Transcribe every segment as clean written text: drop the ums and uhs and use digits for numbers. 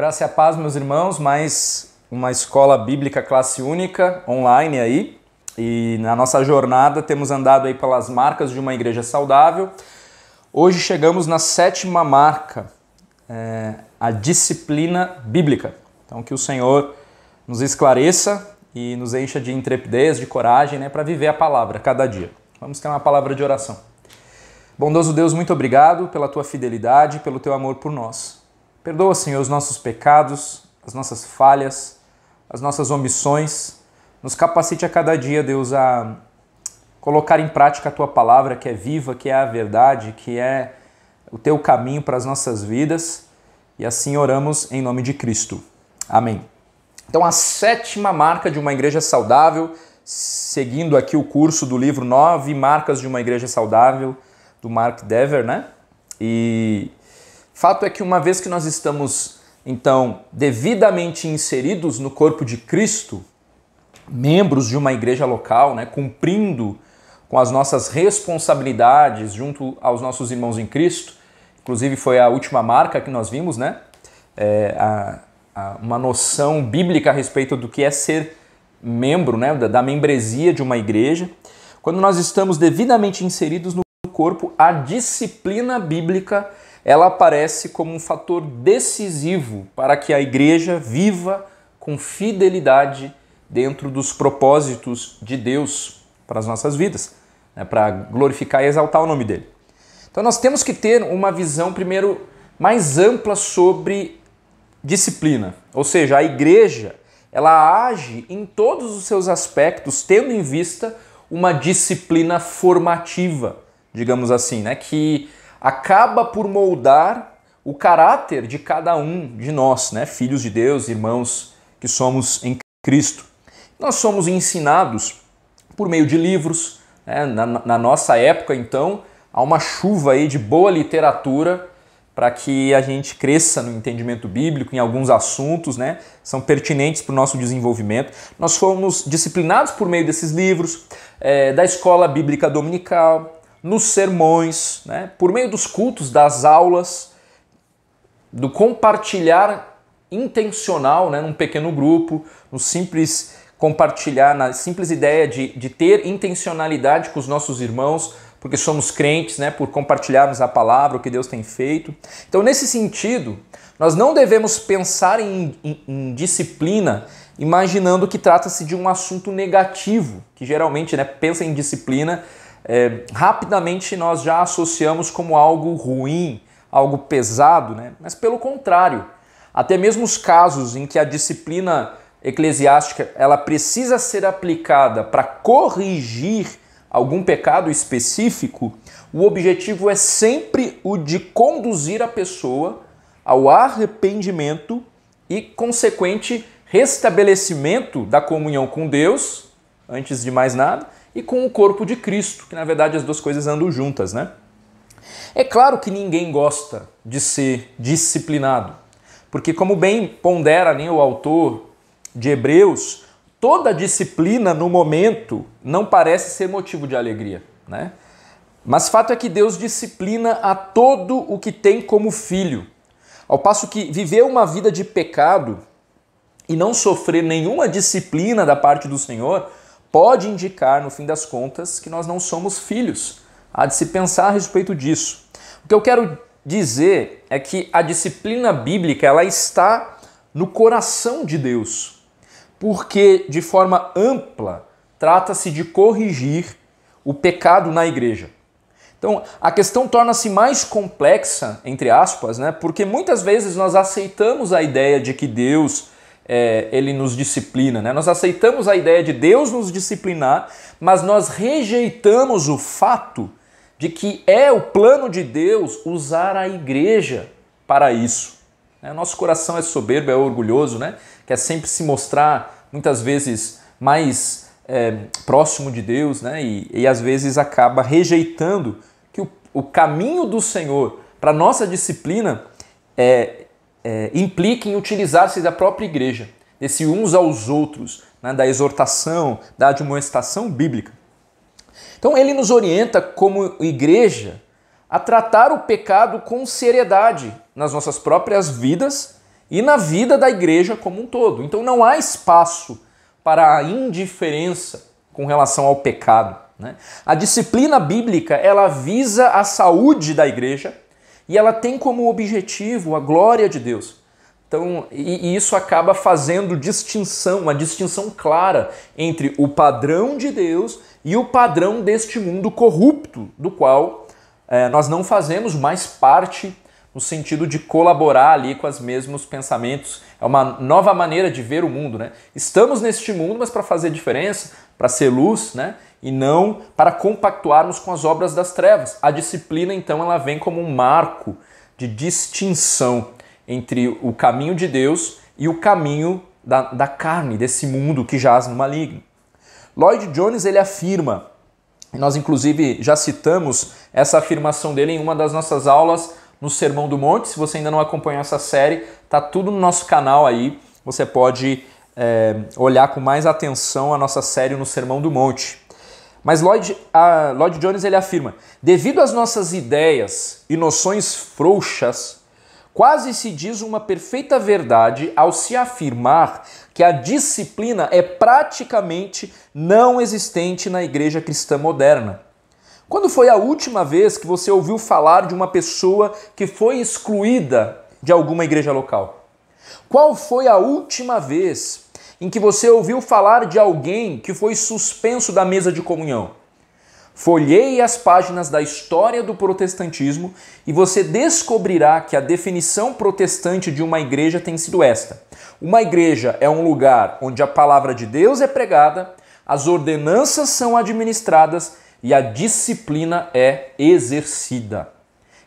graça e a paz, meus irmãos, mais uma escola bíblica classe única, online aí. E na nossa jornada temos andado aí pelas marcas de uma igreja saudável. Hoje chegamos na 7ª marca, a disciplina bíblica. Então que o Senhor nos esclareça e nos encha de intrepidez, de coragem, né, para viver a palavra cada dia. Vamos ter uma palavra de oração. Bondoso Deus, muito obrigado pela tua fidelidade, pelo teu amor por nós. Perdoa, Senhor, os nossos pecados, as nossas falhas, as nossas omissões. Nos capacite a cada dia, Deus, a colocar em prática a tua palavra, que é viva, que é a verdade, que é o teu caminho para as nossas vidas. E assim oramos em nome de Cristo. Amém. Então, a 7ª marca de uma igreja saudável, seguindo aqui o curso do livro 9 Marcas de uma Igreja Saudável, do Mark Dever, né? E fato é que uma vez que nós estamos, então, devidamente inseridos no corpo de Cristo, membros de uma igreja local, né, cumprindo com as nossas responsabilidades junto aos nossos irmãos em Cristo, inclusive foi a última marca que nós vimos, né? Uma noção bíblica a respeito do que é ser membro, né, da membresia de uma igreja. Quando nós estamos devidamente inseridos no corpo, a disciplina bíblica ela aparece como um fator decisivo para que a igreja viva com fidelidade dentro dos propósitos de Deus para as nossas vidas, né, para glorificar e exaltar o nome dele. Então nós temos que ter uma visão, primeiro, mais ampla sobre disciplina, ou seja, a igreja ela age em todos os seus aspectos, tendo em vista uma disciplina formativa, digamos assim, né, que acaba por moldar o caráter de cada um de nós, né, filhos de Deus, irmãos que somos em Cristo. Nós somos ensinados por meio de livros, né, na nossa época, então, há uma chuva aí de boa literatura para que a gente cresça no entendimento bíblico em alguns assuntos, né, são pertinentes para o nosso desenvolvimento. Nós fomos disciplinados por meio desses livros, da escola bíblica dominical, nos sermões, né, por meio dos cultos, das aulas, do compartilhar intencional, né, num pequeno grupo, no simples compartilhar, na simples ideia de ter intencionalidade com os nossos irmãos, porque somos crentes, né, por compartilharmos a palavra, o que Deus tem feito. Então, nesse sentido, nós não devemos pensar em disciplina imaginando que trata-se de um assunto negativo, que geralmente, né, pensa em disciplina, rapidamente nós já associamos como algo ruim, algo pesado, né? Mas pelo contrário, até mesmo os casos em que a disciplina eclesiástica ela precisa ser aplicada para corrigir algum pecado específico, o objetivo é sempre o de conduzir a pessoa ao arrependimento e consequente restabelecimento da comunhão com Deus, antes de mais nada, e com o corpo de Cristo, que na verdade as duas coisas andam juntas, né? É claro que ninguém gosta de ser disciplinado, porque como bem pondera, né, o autor de Hebreus, toda disciplina no momento não parece ser motivo de alegria, né? Mas fato é que Deus disciplina a todo o que tem como filho, ao passo que viver uma vida de pecado e não sofrer nenhuma disciplina da parte do Senhor pode indicar, no fim das contas, que nós não somos filhos. Há de se pensar a respeito disso. O que eu quero dizer é que a disciplina bíblica ela está no coração de Deus, porque, de forma ampla, trata-se de corrigir o pecado na igreja. Então, a questão torna-se mais complexa, entre aspas, né? Porque muitas vezes nós aceitamos a ideia de que Deus ele nos disciplina, né? Nós aceitamos a ideia de Deus nos disciplinar, mas nós rejeitamos o fato de que é o plano de Deus usar a igreja para isso. Nosso coração é soberbo, é orgulhoso, né? Quer sempre se mostrar, muitas vezes, mais próximo de Deus, né? E às vezes acaba rejeitando que o caminho do Senhor para nossa disciplina implica em utilizar-se da própria igreja, desse uns aos outros, né, da exortação, da admoestação bíblica. Então ele nos orienta como igreja a tratar o pecado com seriedade nas nossas próprias vidas e na vida da igreja como um todo. Então não há espaço para a indiferença com relação ao pecado, né? A disciplina bíblica, ela visa a saúde da igreja e ela tem como objetivo a glória de Deus. Então, e isso acaba fazendo uma distinção clara entre o padrão de Deus e o padrão deste mundo corrupto, do qual nós não fazemos mais parte no sentido de colaborar ali com os mesmos pensamentos. É uma nova maneira de ver o mundo, né? Estamos neste mundo, mas para fazer diferença, para ser luz, né? E não para compactuarmos com as obras das trevas. A disciplina, então, ela vem como um marco de distinção entre o caminho de Deus e o caminho da carne, desse mundo que jaz no maligno. Lloyd Jones, ele afirma, e nós inclusive já citamos essa afirmação dele em uma das nossas aulas no Sermão do Monte. Se você ainda não acompanhou essa série, tá tudo no nosso canal aí, você pode olhar com mais atenção a nossa série no Sermão do Monte. Mas Lloyd Jones, ele afirma: devido às nossas ideias e noções frouxas, quase se diz uma perfeita verdade ao se afirmar que a disciplina é praticamente não existente na igreja cristã moderna. Quando foi a última vez que você ouviu falar de uma pessoa que foi excluída de alguma igreja local? Qual foi a última vez em que você ouviu falar de alguém que foi suspenso da mesa de comunhão? Folheie as páginas da história do protestantismo e você descobrirá que a definição protestante de uma igreja tem sido esta: uma igreja é um lugar onde a palavra de Deus é pregada, as ordenanças são administradas e a disciplina é exercida.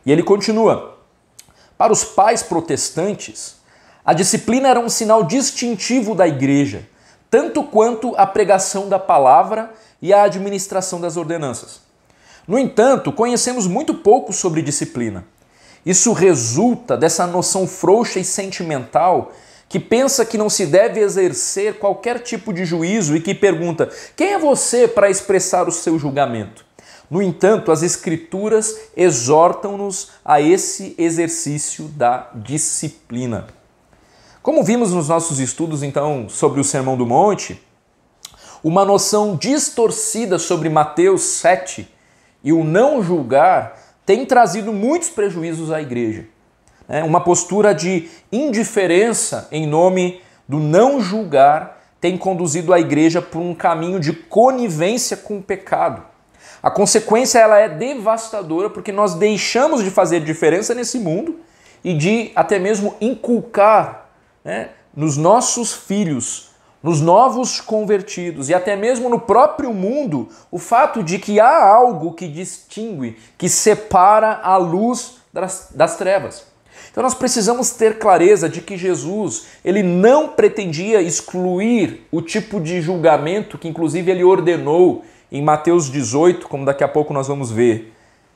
E ele continua: para os pais protestantes, a disciplina era um sinal distintivo da igreja, tanto quanto a pregação da palavra e a administração das ordenanças. No entanto, conhecemos muito pouco sobre disciplina. Isso resulta dessa noção frouxa e sentimental que pensa que não se deve exercer qualquer tipo de juízo e que pergunta: quem é você para expressar o seu julgamento? No entanto, as Escrituras exortam-nos a esse exercício da disciplina. Como vimos nos nossos estudos, então, sobre o Sermão do Monte, uma noção distorcida sobre Mateus 7 e o não julgar tem trazido muitos prejuízos à igreja. Uma postura de indiferença em nome do não julgar tem conduzido a igreja por um caminho de conivência com o pecado. A consequência, ela é devastadora, porque nós deixamos de fazer diferença nesse mundo e de até mesmo inculcar, nos nossos filhos, nos novos convertidos e até mesmo no próprio mundo, o fato de que há algo que distingue, que separa a luz das trevas. Então nós precisamos ter clareza de que Jesus, ele não pretendia excluir o tipo de julgamento que inclusive ele ordenou em Mateus 18, como daqui a pouco nós vamos ver,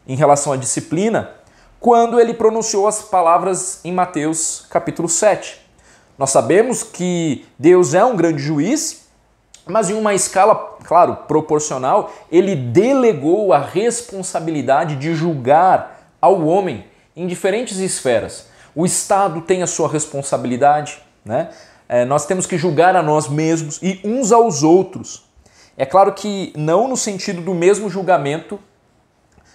em relação à disciplina, quando ele pronunciou as palavras em Mateus capítulo 7. Nós sabemos que Deus é um grande juiz, mas em uma escala, claro, proporcional, ele delegou a responsabilidade de julgar ao homem em diferentes esferas. O Estado tem a sua responsabilidade, nós temos que julgar a nós mesmos e uns aos outros. É claro que não no sentido do mesmo julgamento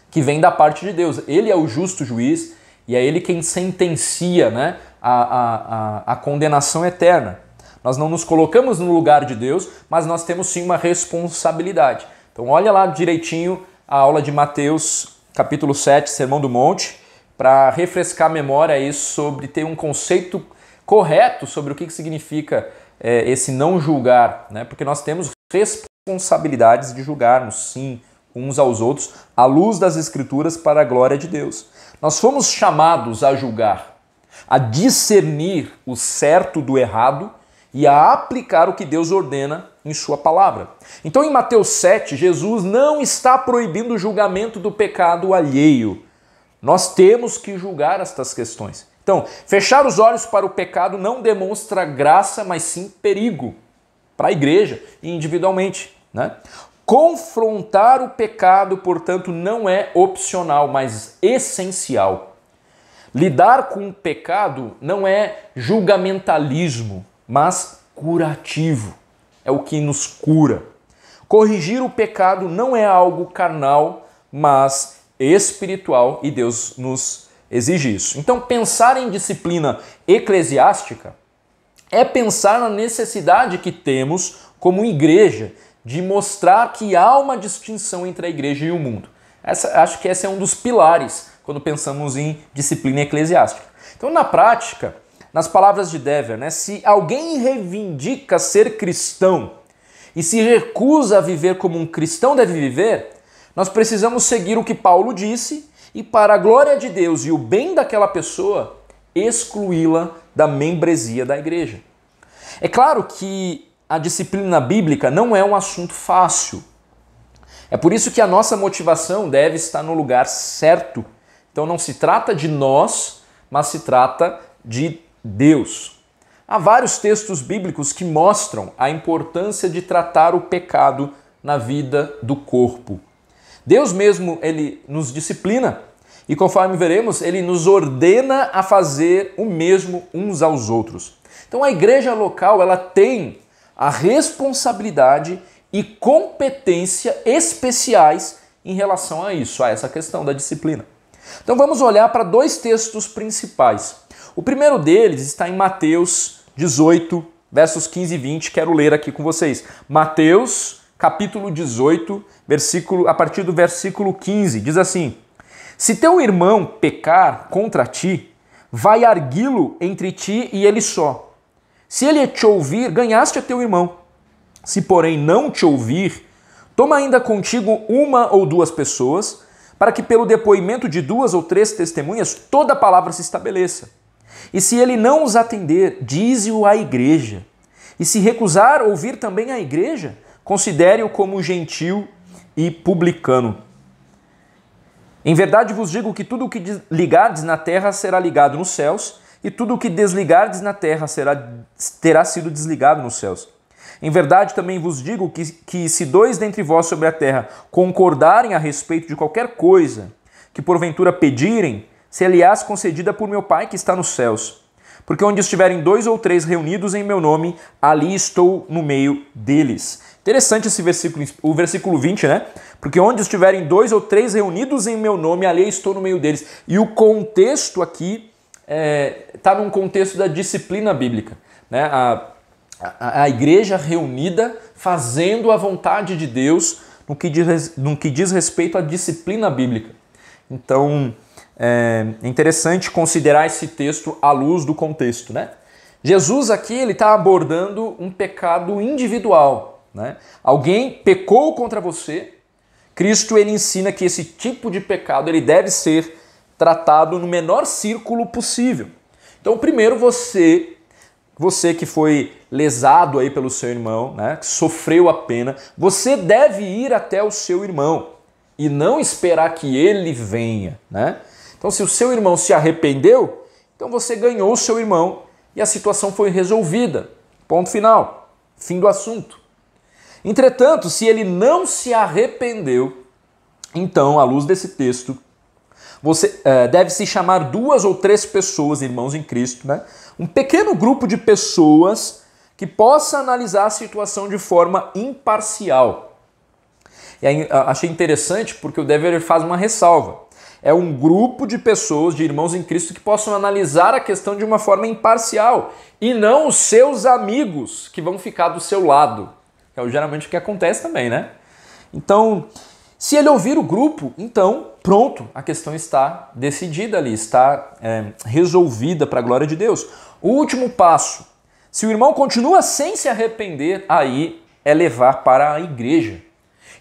que vem da parte de Deus. Ele é o justo juiz e é ele quem sentencia, a condenação eterna. Nós não nos colocamos no lugar de Deus, mas nós temos sim uma responsabilidade. Então olha lá direitinho a aula de Mateus, capítulo 7, Sermão do Monte, para refrescar a memória aí sobre ter um conceito correto sobre o que significa esse não julgar, porque nós temos responsabilidades de julgarmos, sim, uns aos outros, à luz das Escrituras para a glória de Deus. Nós fomos chamados a julgar, a discernir o certo do errado e a aplicar o que Deus ordena em sua palavra. Então em Mateus 7, Jesus não está proibindo o julgamento do pecado alheio. Nós temos que julgar estas questões. Então, fechar os olhos para o pecado não demonstra graça, mas sim perigo para a igreja e individualmente. Confrontar o pecado, portanto, não é opcional, mas essencial. Lidar com o pecado não é julgamentalismo, mas curativo. É o que nos cura. Corrigir o pecado não é algo carnal, mas espiritual, e Deus nos exige isso. Então, pensar em disciplina eclesiástica é pensar na necessidade que temos como igreja de mostrar que há uma distinção entre a igreja e o mundo. Acho que esse é um dos pilares quando pensamos em disciplina eclesiástica. Então, na prática, nas palavras de Dever, né, se alguém reivindica ser cristão e se recusa a viver como um cristão deve viver, nós precisamos seguir o que Paulo disse e, para a glória de Deus e o bem daquela pessoa, excluí-la da membresia da igreja. É claro que a disciplina bíblica não é um assunto fácil. É por isso que a nossa motivação deve estar no lugar certo. Então não se trata de nós, mas se trata de Deus. Há vários textos bíblicos que mostram a importância de tratar o pecado na vida do corpo. Deus mesmo, ele nos disciplina e, conforme veremos, ele nos ordena a fazer o mesmo uns aos outros. Então a igreja local, ela tem a responsabilidade e competência especiais em relação a isso, a essa questão da disciplina. Então vamos olhar para dois textos principais. O primeiro deles está em Mateus 18, versos 15 e 20, quero ler aqui com vocês. Mateus, capítulo 18, a partir do versículo 15, diz assim: Se teu irmão pecar contra ti, vai arguí-lo entre ti e ele só. Se ele te ouvir, ganhaste a teu irmão. Se, porém, não te ouvir, toma ainda contigo uma ou duas pessoas, para que pelo depoimento de 2 ou 3 testemunhas toda a palavra se estabeleça. E se ele não os atender, dize-o à igreja. E se recusar ouvir também a igreja, considere-o como gentil e publicano. Em verdade vos digo que tudo o que ligardes na terra será ligado nos céus, e tudo o que desligardes na terra terá sido desligado nos céus. Em verdade também vos digo que se 2 dentre vós sobre a terra concordarem a respeito de qualquer coisa que porventura pedirem, se-lhe-ás concedida por meu Pai que está nos céus. Porque onde estiverem 2 ou 3 reunidos em meu nome, ali estou no meio deles. Interessante esse versículo, o versículo 20, né? Porque onde estiverem 2 ou 3 reunidos em meu nome, ali estou no meio deles. E o contexto aqui está num contexto da disciplina bíblica, né? A igreja reunida fazendo a vontade de Deus no que diz respeito à disciplina bíblica. Então, é interessante considerar esse texto à luz do contexto, né? Jesus aqui ele está abordando um pecado individual, né? Alguém pecou contra você, Cristo ele ensina que esse tipo de pecado ele deve ser tratado no menor círculo possível. Então, primeiro você que foi lesado aí pelo seu irmão, né, que sofreu a pena, você deve ir até o seu irmão e não esperar que ele venha, né? Então, se o seu irmão se arrependeu, então você ganhou o seu irmão e a situação foi resolvida. Ponto final. Fim do assunto. Entretanto, se ele não se arrependeu, então, à luz desse texto, você deve se chamar 2 ou 3 pessoas, irmãos em Cristo, né? Um pequeno grupo de pessoas que possa analisar a situação de forma imparcial. E aí, achei interessante porque o Dever faz uma ressalva. É um grupo de pessoas, de irmãos em Cristo, que possam analisar a questão de uma forma imparcial e não os seus amigos que vão ficar do seu lado. É geralmente o que acontece também, né? Então, se ele ouvir o grupo, então, pronto, a questão está decidida ali, está resolvida para a glória de Deus. O último passo, se o irmão continua sem se arrepender, aí é levar para a igreja.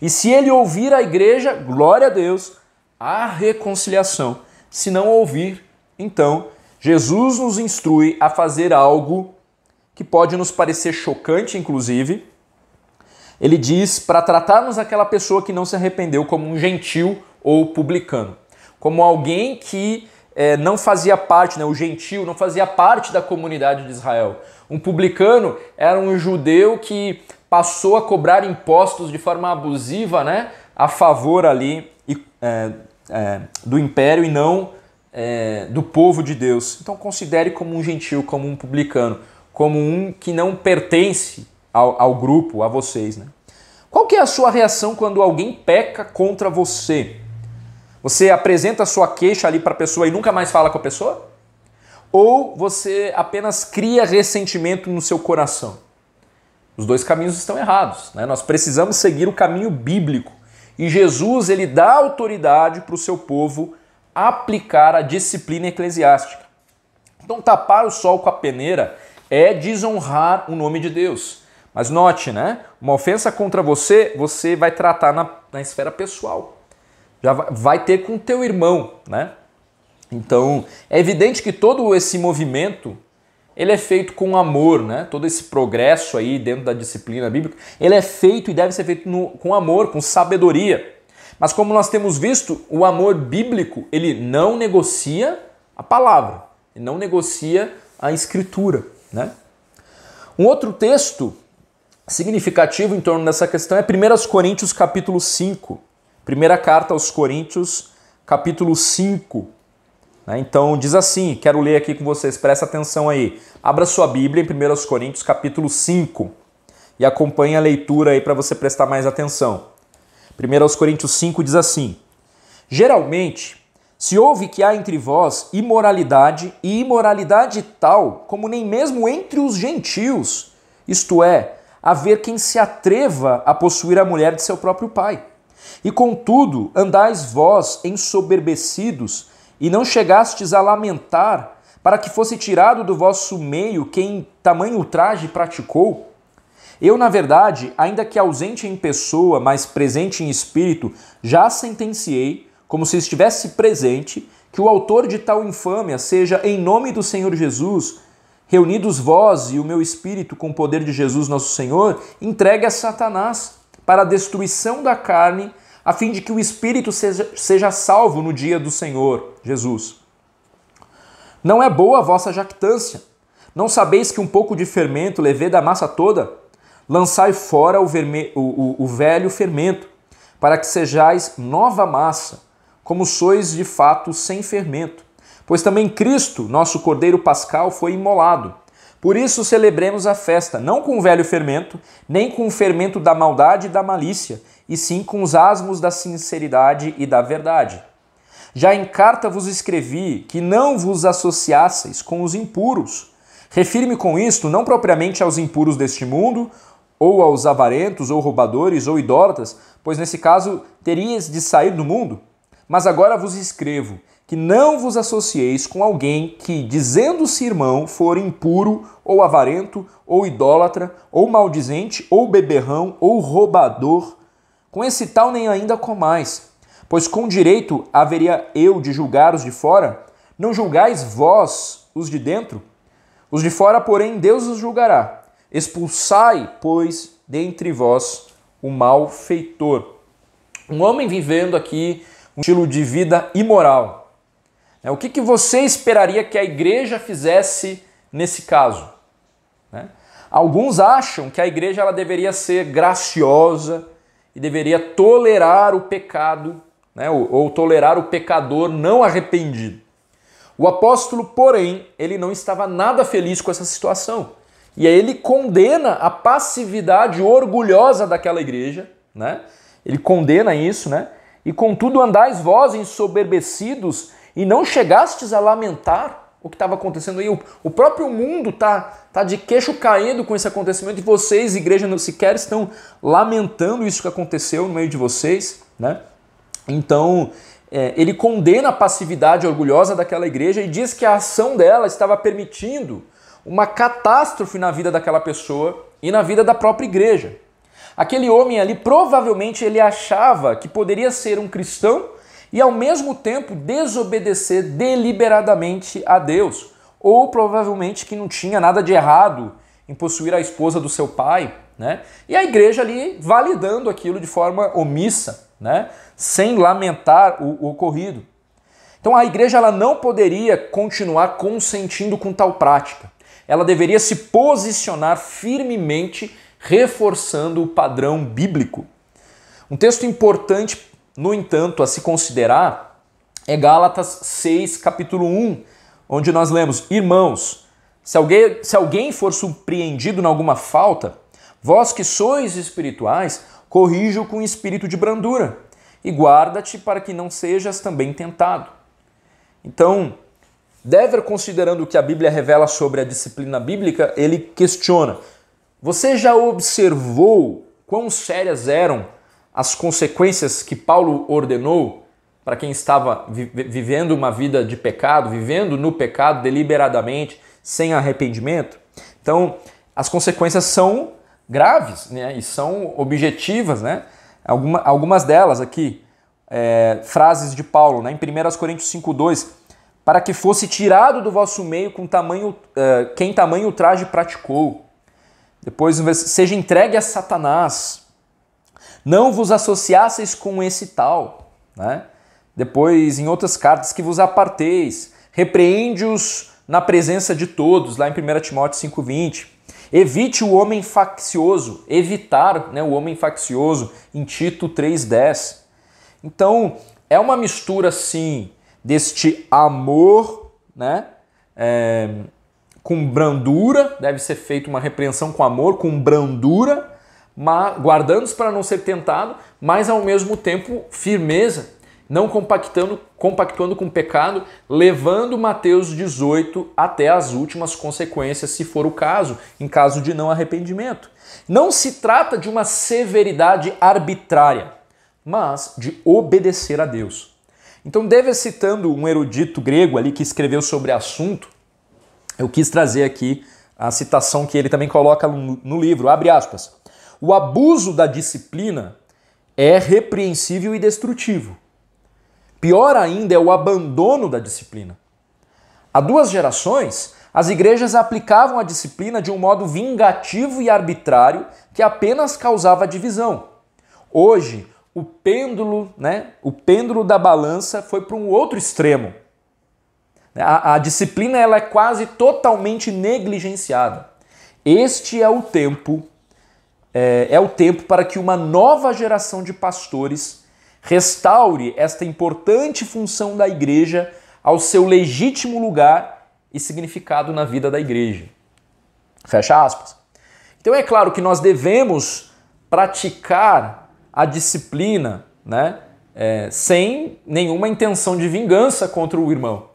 E se ele ouvir a igreja, glória a Deus, há reconciliação. Se não ouvir, então, Jesus nos instrui a fazer algo que pode nos parecer chocante, inclusive. Ele diz para tratarmos aquela pessoa que não se arrependeu como um gentil ou publicano, como alguém que não fazia parte, né, o gentil não fazia parte da comunidade de Israel. Um publicano era um judeu que passou a cobrar impostos de forma abusiva, né, a favor ali do império e não do povo de Deus. Então considere como um gentil, como um publicano, como um que não pertence ao grupo, a vocês, né? Qual que é a sua reação quando alguém peca contra você? Você apresenta a sua queixa ali para a pessoa e nunca mais fala com a pessoa? Ou você apenas cria ressentimento no seu coração? Os dois caminhos estão errados, né? Nós precisamos seguir o caminho bíblico. E Jesus, ele dá autoridade para o seu povo aplicar a disciplina eclesiástica. Então tapar o sol com a peneira é desonrar o nome de Deus. Mas note, né? Uma ofensa contra você, você vai tratar na esfera pessoal. Já vai ter com o teu irmão, né? Então, é evidente que todo esse movimento, ele é feito com amor, né? Todo esse progresso aí dentro da disciplina bíblica, ele é feito e deve ser feito com amor, com sabedoria. Mas como nós temos visto, o amor bíblico, ele não negocia a palavra, ele não negocia a escritura, né? Um outro texto significativo em torno dessa questão é 1 Coríntios capítulo 5. Primeira carta aos Coríntios, capítulo 5. Então diz assim, quero ler aqui com vocês, presta atenção aí. Abra sua Bíblia em 1 Coríntios capítulo 5 e acompanhe a leitura aí para você prestar mais atenção. 1 Coríntios 5 diz assim: geralmente, se ouve que há entre vós imoralidade, e imoralidade tal como nem mesmo entre os gentios, isto é, haver quem se atreva a possuir a mulher de seu próprio pai. E contudo, andais vós ensoberbecidos, e não chegastes a lamentar, para que fosse tirado do vosso meio quem tamanho ultraje praticou? Eu, na verdade, ainda que ausente em pessoa, mas presente em espírito, já sentenciei, como se estivesse presente, que o autor de tal infâmia seja, em nome do Senhor Jesus, reunidos vós e o meu espírito com o poder de Jesus nosso Senhor, entregue a Satanás para a destruição da carne, a fim de que o espírito seja salvo no dia do Senhor Jesus. Não é boa a vossa jactância. Não sabeis que um pouco de fermento leveda a massa toda? Lançai fora o velho fermento, para que sejais nova massa, como sois de fato sem fermento. Pois também Cristo, nosso Cordeiro Pascal, foi imolado. Por isso celebremos a festa, não com o velho fermento, nem com o fermento da maldade e da malícia, e sim com os asmos da sinceridade e da verdade. Já em carta vos escrevi que não vos associasseis com os impuros. Refiro-me com isto não propriamente aos impuros deste mundo, ou aos avarentos, ou roubadores, ou idólatras, pois nesse caso teríeis de sair do mundo. Mas agora vos escrevo que não vos associeis com alguém que, dizendo-se irmão, for impuro, ou avarento, ou idólatra, ou maldizente, ou beberrão, ou roubador. Com esse tal nem ainda comais, pois com direito haveria eu de julgar os de fora? Não julgais vós os de dentro? Os de fora, porém, Deus os julgará. Expulsai, pois, dentre vós o malfeitor. Um homem vivendo aqui um estilo de vida imoral. O que você esperaria que a igreja fizesse nesse caso? Alguns acham que a igreja ela deveria ser graciosa e deveria tolerar o pecado, ou tolerar o pecador não arrependido. O apóstolo, porém, ele não estava nada feliz com essa situação. E aí ele condena a passividade orgulhosa daquela igreja, Ele condena isso, E contudo andais vós ensoberbecidos e não chegastes a lamentar o que estava acontecendo aí. O próprio mundo tá de queixo caído com esse acontecimento e vocês, igreja, não sequer estão lamentando isso que aconteceu no meio de vocês, Então, ele condena a passividade orgulhosa daquela igreja e diz que a ação dela estava permitindo uma catástrofe na vida daquela pessoa e na vida da própria igreja. Aquele homem ali, provavelmente, ele achava que poderia ser um cristão e, ao mesmo tempo, desobedecer deliberadamente a Deus. Ou, provavelmente, que não tinha nada de errado em possuir a esposa do seu pai, E a igreja ali validando aquilo de forma omissa, Sem lamentar o ocorrido. Então, a igreja ela não poderia continuar consentindo com tal prática. Ela deveria se posicionar firmemente, reforçando o padrão bíblico. Um texto importante, no entanto, a se considerar é Gálatas 6, capítulo 1, onde nós lemos: Irmãos, se alguém for surpreendido em alguma falta, vós que sois espirituais, corrija-o com espírito de brandura e guarda-te para que não sejas também tentado. Então, Dever, considerando o que a Bíblia revela sobre a disciplina bíblica, ele questiona: você já observou quão sérias eram as consequências que Paulo ordenou para quem estava vivendo uma vida de pecado, vivendo no pecado deliberadamente, sem arrependimento? Então, as consequências são graves, né? E são objetivas, né? Algumas delas aqui, frases de Paulo, né? Em 1 Coríntios 5,2, para que fosse tirado do vosso meio quem tamanho ultraje praticou. Depois, seja entregue a Satanás. Não vos associasseis com esse tal, né? Depois, em outras cartas, que vos aparteis. Repreende-os na presença de todos, lá em 1 Timóteo 5,20. Evite o homem faccioso. Evitar, né, o homem faccioso, em Tito 3,10. Então, é uma mistura, sim, deste amor, né, com brandura. Deve ser feita uma repreensão com amor, com brandura, guardando-se para não ser tentado, mas ao mesmo tempo firmeza, não compactuando com o pecado, levando Mateus 18 até as últimas consequências, se for o caso, em caso de não arrependimento. Não se trata de uma severidade arbitrária, mas de obedecer a Deus. Então, Dever, citando um erudito grego ali que escreveu sobre o assunto, eu quis trazer aqui a citação que ele também coloca no livro, abre aspas: o abuso da disciplina é repreensível e destrutivo. Pior ainda é o abandono da disciplina. Há 2 gerações, as igrejas aplicavam a disciplina de um modo vingativo e arbitrário que apenas causava divisão. Hoje, o pêndulo da balança foi para um outro extremo. A disciplina ela é quase totalmente negligenciada. Este é o tempo para que uma nova geração de pastores restaure esta importante função da igreja ao seu legítimo lugar e significado na vida da igreja. Fecha aspas. Então é claro que nós devemos praticar a disciplina, né, sem nenhuma intenção de vingança contra o irmão.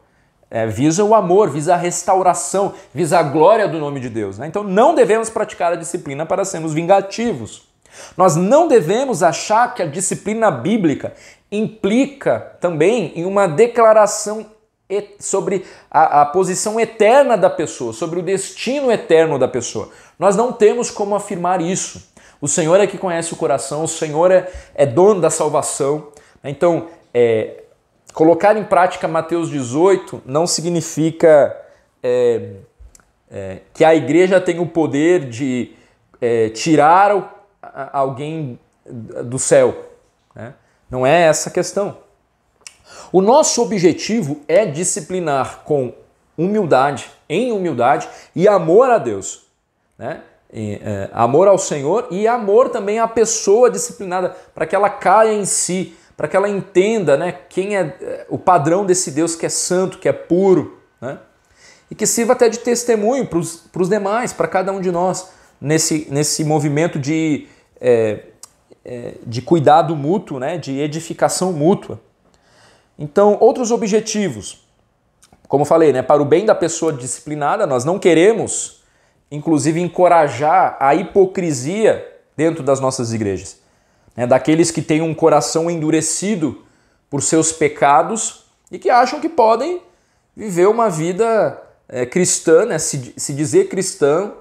Visa o amor, visa a restauração, visa a glória do nome de Deus, né? Então não devemos praticar a disciplina para sermos vingativos. Nós não devemos achar que a disciplina bíblica implica também em uma declaração sobre a posição eterna da pessoa, sobre o destino eterno da pessoa. Nós não temos como afirmar isso. O Senhor é que conhece o coração, o Senhor é dono da salvação. Então, colocar em prática Mateus 18 não significa que a igreja tem o poder de tirar alguém do céu, né? Não é essa a questão. O nosso objetivo é disciplinar com humildade, em humildade e amor a Deus, né? Amor ao Senhor e amor também à pessoa disciplinada, para que ela caia em si, para que ela entenda, né, quem é o padrão desse Deus que é santo, que é puro, né? E que sirva até de testemunho para os demais, para cada um de nós, nesse movimento de cuidado mútuo, né, de edificação mútua. Então, outros objetivos, como eu falei, né, para o bem da pessoa disciplinada, nós não queremos, inclusive, encorajar a hipocrisia dentro das nossas igrejas, né, daqueles que têm um coração endurecido por seus pecados e que acham que podem viver uma vida cristã, né, se dizer cristão,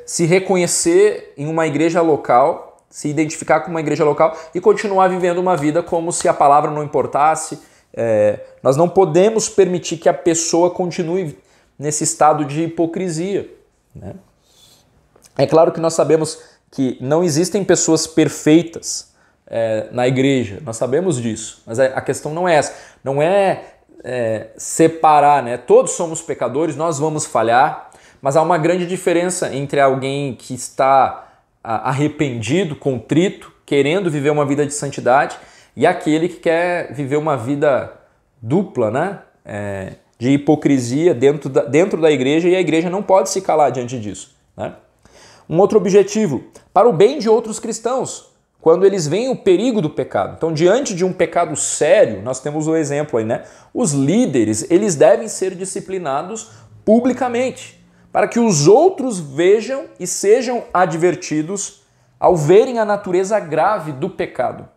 se reconhecer em uma igreja local, se identificar com uma igreja local e continuar vivendo uma vida como se a palavra não importasse. Nós não podemos permitir que a pessoa continue nesse estado de hipocrisia, né? É claro que nós sabemos que não existem pessoas perfeitas na igreja, nós sabemos disso, mas a questão não é essa, não é separar, né? Todos somos pecadores, nós vamos falhar, mas há uma grande diferença entre alguém que está arrependido, contrito, querendo viver uma vida de santidade, e aquele que quer viver uma vida dupla, né? De hipocrisia dentro da igreja, e a igreja não pode se calar diante disso, né? Um outro objetivo, para o bem de outros cristãos, quando eles veem o perigo do pecado. Então, diante de um pecado sério, nós temos o exemplo aí, né? Os líderes, eles devem ser disciplinados publicamente, para que os outros vejam e sejam advertidos ao verem a natureza grave do pecado.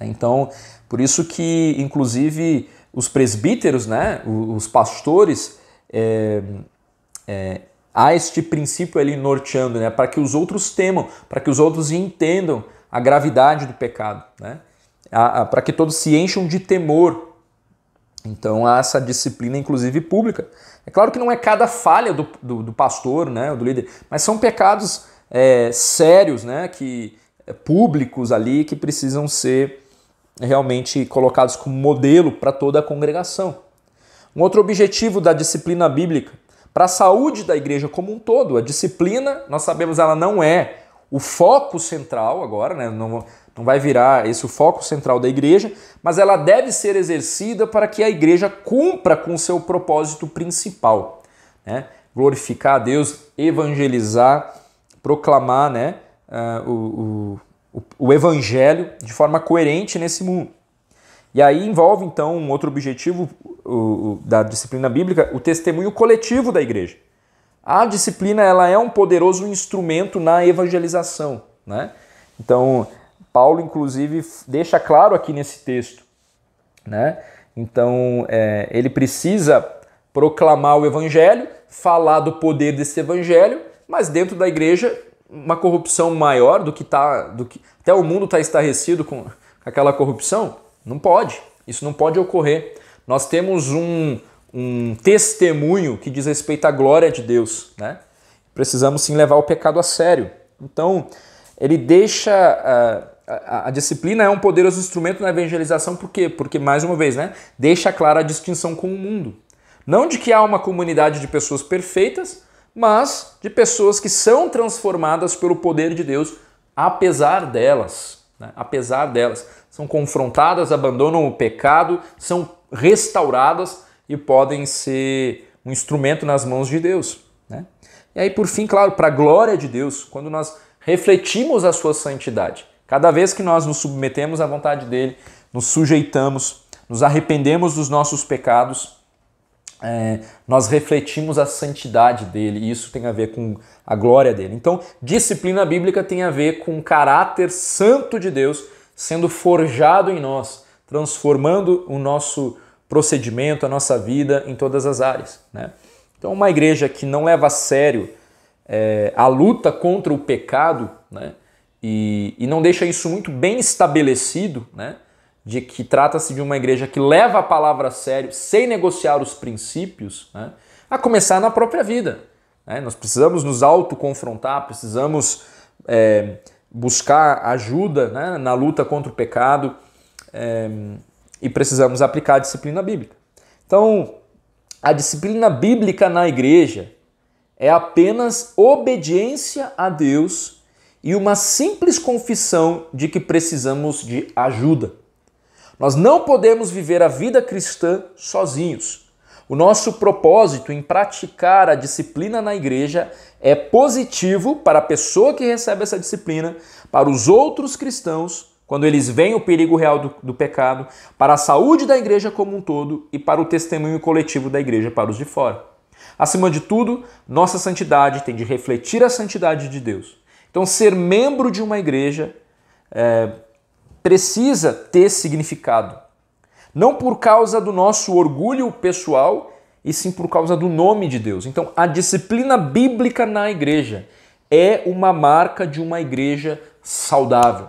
Então, por isso que, inclusive, os presbíteros, né, os pastores, há este princípio ali norteando, né, para que os outros temam, para que os outros entendam a gravidade do pecado, né, para que todos se encham de temor. Então há essa disciplina, inclusive pública. É claro que não é cada falha do pastor, né, do líder, mas são pecados sérios, né, públicos ali, que precisam ser realmente colocados como modelo para toda a congregação. Um outro objetivo da disciplina bíblica, para a saúde da igreja como um todo. A disciplina, nós sabemos, ela não é o foco central agora, né? Não vai virar esse o foco central da igreja, mas ela deve ser exercida para que a igreja cumpra com o seu propósito principal, né? Glorificar a Deus, evangelizar, proclamar, né, o evangelho de forma coerente nesse mundo. E aí envolve, então, um outro objetivo da disciplina bíblica, o testemunho coletivo da igreja. A disciplina, ela é um poderoso instrumento na evangelização, né? Então, Paulo, inclusive, deixa claro aqui nesse texto, né? Então, ele precisa proclamar o evangelho, falar do poder desse evangelho, mas dentro da igreja, uma corrupção maior do que até o mundo está estarrecido com aquela corrupção. Não pode, isso não pode ocorrer. Nós temos um testemunho que diz respeito à glória de Deus, né? Precisamos sim levar o pecado a sério. Então, ele deixa... A disciplina é um poderoso instrumento na evangelização, por quê? Porque, mais uma vez, né, deixa clara a distinção com o mundo. Não de que há uma comunidade de pessoas perfeitas, mas de pessoas que são transformadas pelo poder de Deus, apesar delas, né? Apesar delas. São confrontadas, abandonam o pecado, são restauradas e podem ser um instrumento nas mãos de Deus, né? E aí, por fim, claro, para a glória de Deus, quando nós refletimos a sua santidade, cada vez que nós nos submetemos à vontade dele, nos sujeitamos, nos arrependemos dos nossos pecados, nós refletimos a santidade dele, e isso tem a ver com a glória dele. Então, disciplina bíblica tem a ver com o caráter santo de Deus sendo forjado em nós, transformando o nosso procedimento, a nossa vida em todas as áreas, né? Então, uma igreja que não leva a sério a luta contra o pecado, né, e não deixa isso muito bem estabelecido, né, de que trata-se de uma igreja que leva a palavra a sério, sem negociar os princípios, né, a começar na própria vida, né? Nós precisamos nos autoconfrontar, precisamos buscar ajuda, né, na luta contra o pecado, e precisamos aplicar a disciplina bíblica. Então, a disciplina bíblica na igreja é apenas obediência a Deus e uma simples confissão de que precisamos de ajuda. Nós não podemos viver a vida cristã sozinhos. O nosso propósito em praticar a disciplina na igreja é positivo para a pessoa que recebe essa disciplina, para os outros cristãos, quando eles veem o perigo real do pecado, para a saúde da igreja como um todo e para o testemunho coletivo da igreja para os de fora. Acima de tudo, nossa santidade tem de refletir a santidade de Deus. Então, ser membro de uma igreja precisa ter significado. Não por causa do nosso orgulho pessoal, e sim por causa do nome de Deus. Então, a disciplina bíblica na igreja é uma marca de uma igreja saudável.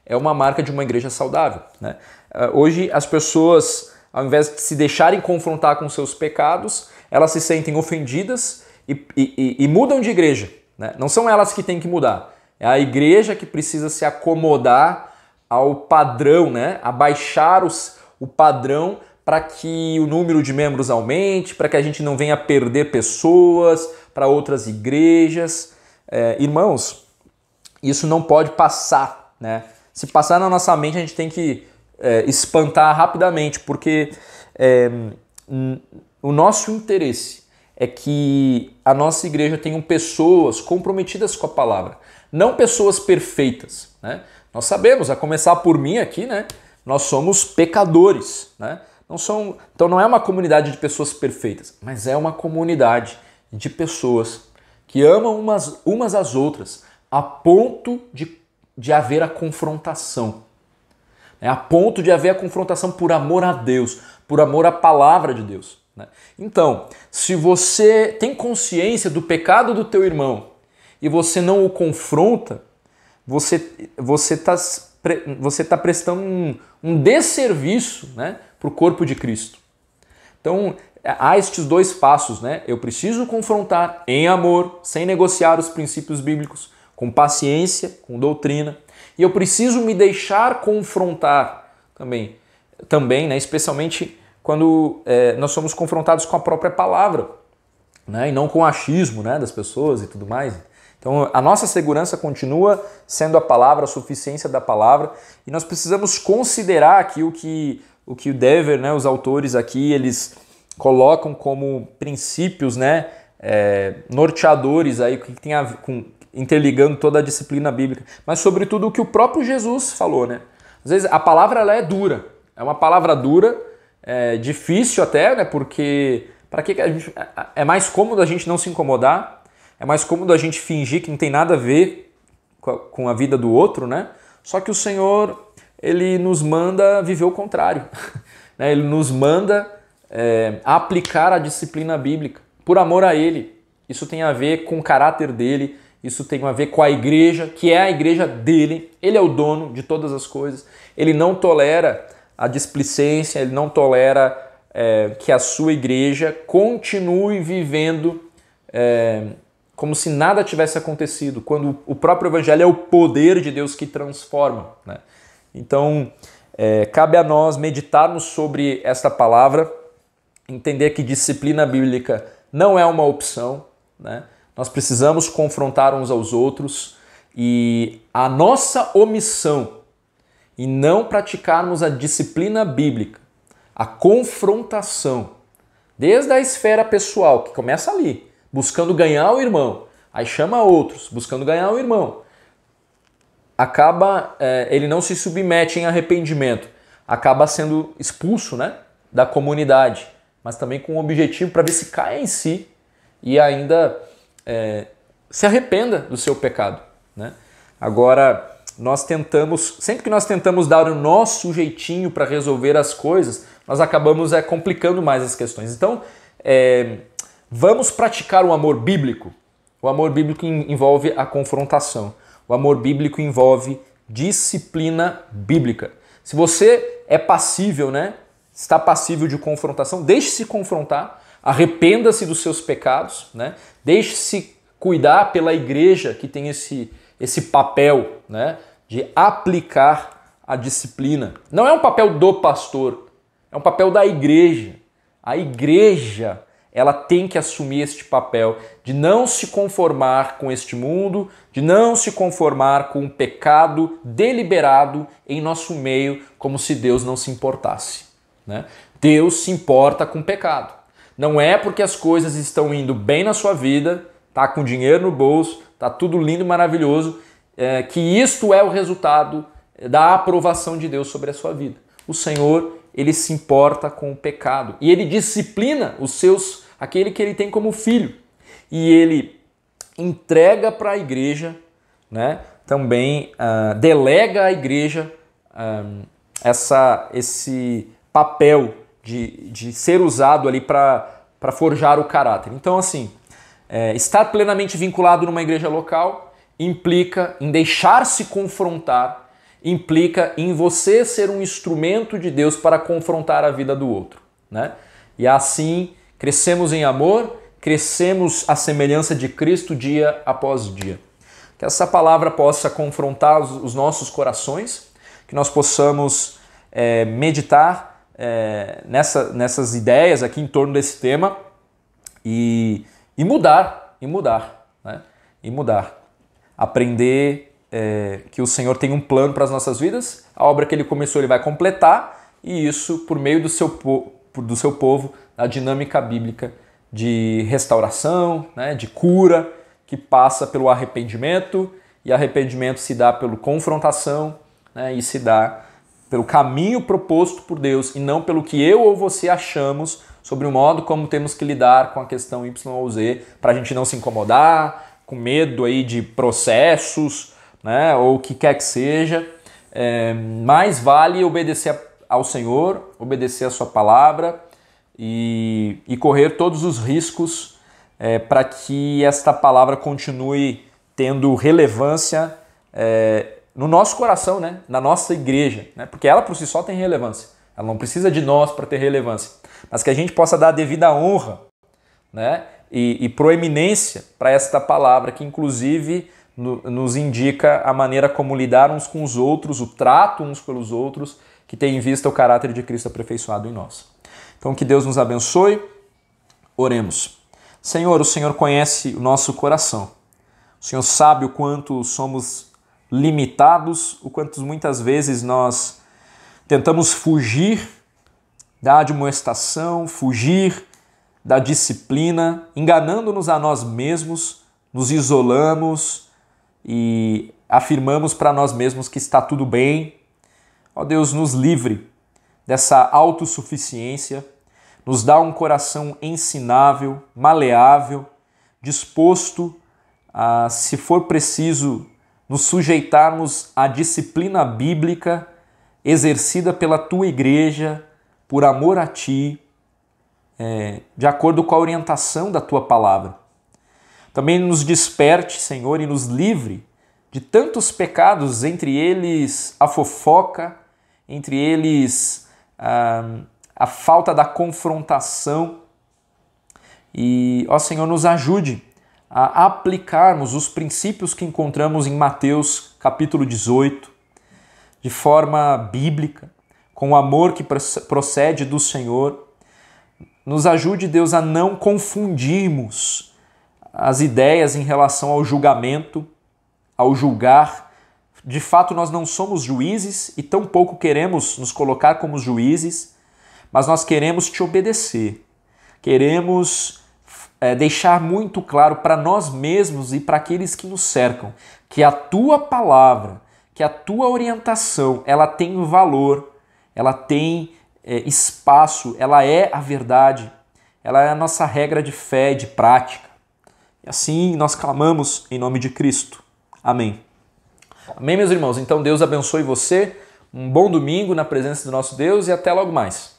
É uma marca de uma igreja saudável, né? Hoje, as pessoas, ao invés de se deixarem confrontar com seus pecados, elas se sentem ofendidas e mudam de igreja, né? Não são elas que têm que mudar. É a igreja que precisa se acomodar ao padrão, né? Abaixar o padrão para que o número de membros aumente, para que a gente não venha perder pessoas para outras igrejas. Irmãos, isso não pode passar, né, se passar na nossa mente, a gente tem que espantar rapidamente, porque o nosso interesse é que a nossa igreja tenha pessoas comprometidas com a palavra, não pessoas perfeitas, né? Nós sabemos, a começar por mim aqui, né? Nós somos pecadores, né? Então não é uma comunidade de pessoas perfeitas, mas é uma comunidade de pessoas que amam umas às outras, a ponto de haver a confrontação. A ponto de haver a confrontação por amor a Deus, por amor à palavra de Deus. Então, se você tem consciência do pecado do teu irmão e você não o confronta, você tá prestando um desserviço, né, para o corpo de Cristo. Então, há estes dois passos, né? Eu preciso confrontar em amor, sem negociar os princípios bíblicos, com paciência, com doutrina. E eu preciso me deixar confrontar também, né? Especialmente quando nós somos confrontados com a própria palavra, né? E não com o achismo, né, das pessoas e tudo mais. Então, a nossa segurança continua sendo a palavra, a suficiência da palavra, e nós precisamos considerar aqui o que o Dever, né, os autores aqui, eles colocam como princípios, né, norteadores aí, que tem a ver com, interligando toda a disciplina bíblica, mas sobretudo o que o próprio Jesus falou, né? Às vezes a palavra ela é dura, é uma palavra dura, difícil até, né? Porque para que a gente, é mais cômodo a gente não se incomodar, é mais cômodo a gente fingir que não tem nada a ver com a vida do outro, né? Só que o Senhor, ele nos manda viver o contrário, né? Ele nos manda aplicar a disciplina bíblica por amor a Ele. Isso tem a ver com o caráter dele, isso tem a ver com a igreja, que é a igreja dele. Ele é o dono de todas as coisas. Ele não tolera a displicência, ele não tolera que a sua igreja continue vivendo como se nada tivesse acontecido, quando o próprio evangelho é o poder de Deus que transforma, né? Então, cabe a nós meditarmos sobre esta palavra, entender que disciplina bíblica não é uma opção, né? Nós precisamos confrontar uns aos outros, e a nossa omissão em não praticarmos a disciplina bíblica, a confrontação, desde a esfera pessoal, que começa ali, buscando ganhar o irmão, aí chama outros, buscando ganhar o irmão, acaba, ele não se submete em arrependimento, acaba sendo expulso, né, da comunidade, mas também com um objetivo para ver se cai em si e ainda se arrependa do seu pecado, né? Agora, sempre que nós tentamos dar o nosso jeitinho para resolver as coisas, nós acabamos complicando mais as questões. Então, vamos praticar o amor bíblico. O amor bíblico envolve a confrontação. O amor bíblico envolve disciplina bíblica. Se você é passível, né? Está passível de confrontação, deixe-se confrontar, arrependa-se dos seus pecados, né? Deixe-se cuidar pela igreja que tem esse papel, né, de aplicar a disciplina. Não é um papel do pastor, é um papel da igreja. A igreja, ela tem que assumir este papel de não se conformar com este mundo, de não se conformar com o pecado deliberado em nosso meio, como se Deus não se importasse, né? Deus se importa com o pecado. Não é porque as coisas estão indo bem na sua vida, tá com dinheiro no bolso, tá tudo lindo e maravilhoso, que isto é o resultado da aprovação de Deus sobre a sua vida. O Senhor, ele se importa com o pecado e ele disciplina aquele que ele tem como filho. E ele entrega para a igreja, né, também delega à igreja esse papel de ser usado ali para forjar o caráter. Então, assim, estar plenamente vinculado numa igreja local implica em deixar-se confrontar, implica em você ser um instrumento de Deus para confrontar a vida do outro, né? E assim crescemos em amor, crescemos à semelhança de Cristo dia após dia. Que essa palavra possa confrontar os nossos corações, que nós possamos meditar nessas ideias aqui em torno desse tema e mudar, né? E mudar. Aprender que o Senhor tem um plano para as nossas vidas, a obra que Ele começou Ele vai completar, e isso por meio do seu povo, a dinâmica bíblica de restauração, né, de cura, que passa pelo arrependimento, e arrependimento se dá pela confrontação, né, e se dá pelo caminho proposto por Deus, e não pelo que eu ou você achamos sobre o modo como temos que lidar com a questão Y ou Z, para a gente não se incomodar, com medo aí de processos, né, ou o que quer que seja. Mais vale obedecer ao Senhor, obedecer a sua palavra e correr todos os riscos para que esta palavra continue tendo relevância no nosso coração, né, na nossa igreja, né, porque ela por si só tem relevância. Ela não precisa de nós para ter relevância, mas que a gente possa dar a devida honra, né, e proeminência para esta palavra, que inclusive nos indica a maneira como lidar uns com os outros, o trato uns pelos outros, que tem em vista o caráter de Cristo aperfeiçoado em nós. Então que Deus nos abençoe. Oremos. Senhor, o Senhor conhece o nosso coração. O Senhor sabe o quanto somos limitados, o quanto muitas vezes nós tentamos fugir da admoestação, fugir da disciplina, enganando-nos a nós mesmos, nos isolamos e afirmamos para nós mesmos que está tudo bem. Ó Deus, nos livre dessa autossuficiência, nos dá um coração ensinável, maleável, disposto a, se for preciso, nos sujeitarmos à disciplina bíblica exercida pela Tua igreja, por amor a Ti, de acordo com a orientação da Tua palavra. Também nos desperte, Senhor, e nos livre de tantos pecados, entre eles a fofoca, entre eles a falta da confrontação. E, ó Senhor, nos ajude a aplicarmos os princípios que encontramos em Mateus capítulo 18, de forma bíblica, com o amor que procede do Senhor. Nos ajude, Deus, a não confundirmos as ideias em relação ao julgamento, ao julgar. De fato, nós não somos juízes e tampouco queremos nos colocar como juízes, mas nós queremos Te obedecer. Queremos deixar muito claro para nós mesmos e para aqueles que nos cercam que a Tua palavra, que a Tua orientação, ela tem valor, ela tem espaço, ela é a verdade, ela é a nossa regra de fé, de prática. E assim nós clamamos em nome de Cristo. Amém. Amém, meus irmãos? Então Deus abençoe você, um bom domingo na presença do nosso Deus e até logo mais.